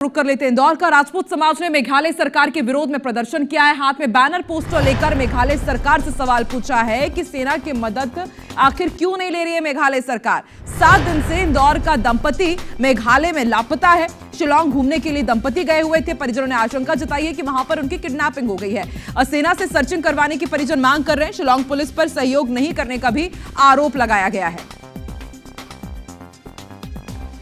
रुक कर लेते हैं। इंदौर का राजपूत समाज ने मेघालय सरकार के विरोध में प्रदर्शन किया है। हाथ में बैनर पोस्टर लेकर मेघालय सरकार से सवाल पूछा है कि सेना की मदद आखिर क्यों नहीं ले रही है मेघालय सरकार। 7 दिन से इंदौर का दंपति मेघालय में लापता है। शिलांग घूमने के लिए दंपति गए हुए थे। परिजनों ने आशंका जताई है कि वहां पर उनकी किडनैपिंग हो गई है और सेना से सर्चिंग करवाने की परिजन मांग कर रहे हैं। शिलांग पुलिस पर सहयोग नहीं करने का भी आरोप लगाया गया है।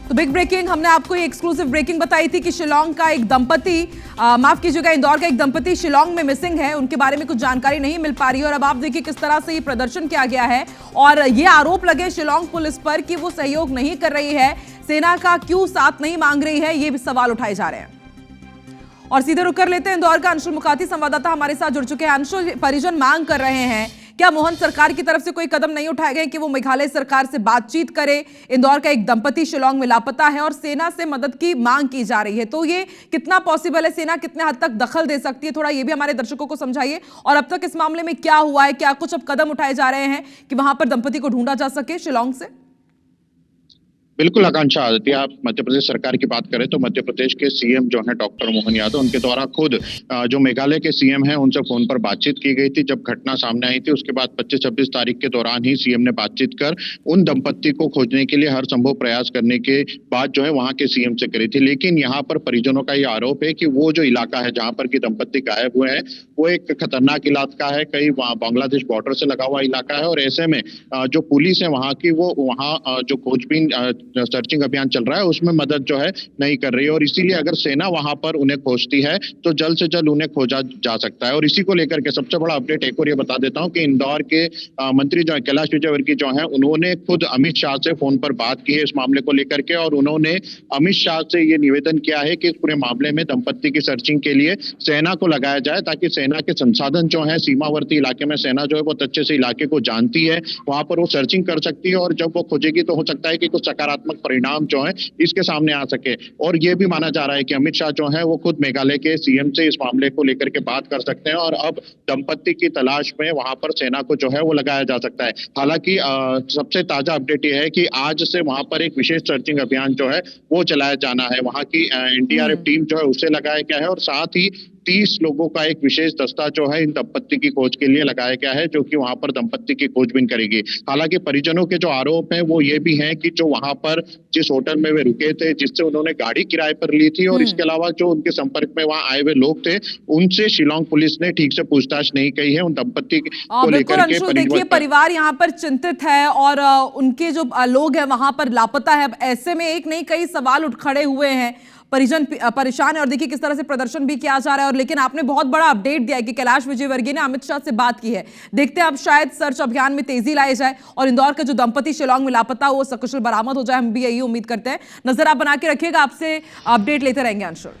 तो बिग ब्रेकिंग, हमने आपको ये एक्सक्लूसिव ब्रेकिंग बताई थी कि शिलांग का एक दंपति माफ कीजिएगा इंदौर का एक दंपति शिलांग में मिसिंग है। उनके बारे में कुछ जानकारी नहीं मिल पा रही है और अब आप देखिए किस तरह से ये प्रदर्शन किया गया है और ये आरोप लगे शिलांग पुलिस पर कि वो सहयोग नहीं कर रही है, सेना का क्यों साथ नहीं मांग रही है, ये भी सवाल उठाए जा रहे हैं। और सीधे रुक कर लेते हैं इंदौर का अंशुल मुखाती संवाददाता हमारे साथ जुड़ चुके हैं। अंशुल, परिजन मांग कर रहे हैं, क्या मोहन सरकार की तरफ से कोई कदम नहीं उठाए गए कि वो मेघालय सरकार से बातचीत करे? इंदौर का एक दंपति शिलांग में लापता है और सेना से मदद की मांग की जा रही है, तो ये कितना पॉसिबल है? सेना कितने हद तक दखल दे सकती है? थोड़ा ये भी हमारे दर्शकों को समझाइए। और अब तक इस मामले में क्या हुआ है, क्या कुछ अब कदम उठाए जा रहे हैं कि वहां पर दंपति को ढूंढा जा सके शिलांग से? बिल्कुल आकांक्षा, यदि आप मध्य प्रदेश सरकार की बात करें तो मध्य प्रदेश के सीएम जो है डॉक्टर मोहन यादव, उनके द्वारा खुद जो मेघालय के सीएम हैं उनसे फोन पर बातचीत की गई थी। जब घटना सामने आई थी उसके बाद 25-26 तारीख के दौरान ही सीएम ने बातचीत कर उन दंपत्ति को खोजने के लिए हर संभव प्रयास करने के बाद जो है वहां के सीएम से करी थी। लेकिन यहाँ पर परिजनों का ये आरोप है कि वो जो इलाका है जहाँ पर की दंपत्ति गायब हुए हैं वो एक खतरनाक इलाका है, कई बांग्लादेश बॉर्डर से लगा हुआ इलाका है और ऐसे में जो पुलिस है वहाँ की वो वहाँ जो खोजबीन सर्चिंग अभियान चल रहा है उसमें मदद जो है नहीं कर रही है और इसीलिए अगर सेना वहां पर उन्हें खोजती है तो जल्द से जल्द उन्हें खोजा जा सकता है। और इसी को लेकर के सबसे बड़ा अपडेट एक और ये बता देता हूं कि इंदौर के मंत्री जो है कैलाश विजयवर्गीय जो है उन्होंने खुद अमित शाह से फोन पर बात की है इस मामले को लेकर के और उन्होंने अमित शाह से ये निवेदन किया है कि इस पूरे मामले में दंपत्ति की सर्चिंग के लिए सेना को लगाया जाए ताकि सेना के संसाधन जो है सीमावर्ती इलाके में सेना जो है बहुत अच्छे से इलाके को जानती है, वहां पर वो सर्चिंग कर सकती है और जब वो खोजेगी तो हो सकता है कि कुछ सकारात्मक परिणाम जो है इसके सामने आ सके। और ये भी माना जा रहा है कि अमित शाह जो है वो खुद मेघालय के सीएम से इस मामले को लेकर के बात कर सकते हैं और अब दंपत्ति की तलाश में वहां पर सेना को जो है वो लगाया जा सकता है। हालांकि सबसे ताजा अपडेट ये है कि आज से वहां पर एक विशेष सर्चिंग अभियान जो है वो चलाया जाना है। वहां की एनडीआरएफ टीम जो है उसे लगाया गया है और साथ ही 30 लोगों का एक विशेष दस्ता जो है इन दंपत्ति की खोज के लिए लगाया गया है जो कि वहां पर दंपत्ति की खोजबीन करेगी। हालांकि परिजनों के जो आरोप हैं वो ये भी हैं कि जो वहां पर जिस होटल में वे रुके थे, जिससे उन्होंने गाड़ी किराए पर ली थी और इसके अलावा जो उनके संपर्क में वहां आए हुए लोग थे उनसे शिलांग पुलिस ने ठीक से पूछताछ नहीं की है। उन दंपत्ति को लेकर के देखिए परिवार यहाँ पर चिंतित है और उनके जो लोग हैं वहां पर लापता है। ऐसे में एक नहीं कई सवाल उठ खड़े हुए हैं, परिजन परेशान है और देखिए किस तरह से प्रदर्शन भी किया जा रहा है। और लेकिन आपने बहुत बड़ा अपडेट दिया है कि कैलाश विजयवर्गीय ने अमित शाह से बात की है। देखते हैं अब शायद सर्च अभियान में तेजी लाई जाए और इंदौर का जो दंपति शिलांग में लापता वो सकुशल बरामद हो जाए। हम भी यही उम्मीद करते हैं। नजर आप बना के रखिएगा, आपसे अपडेट लेते रहेंगे अंशुल।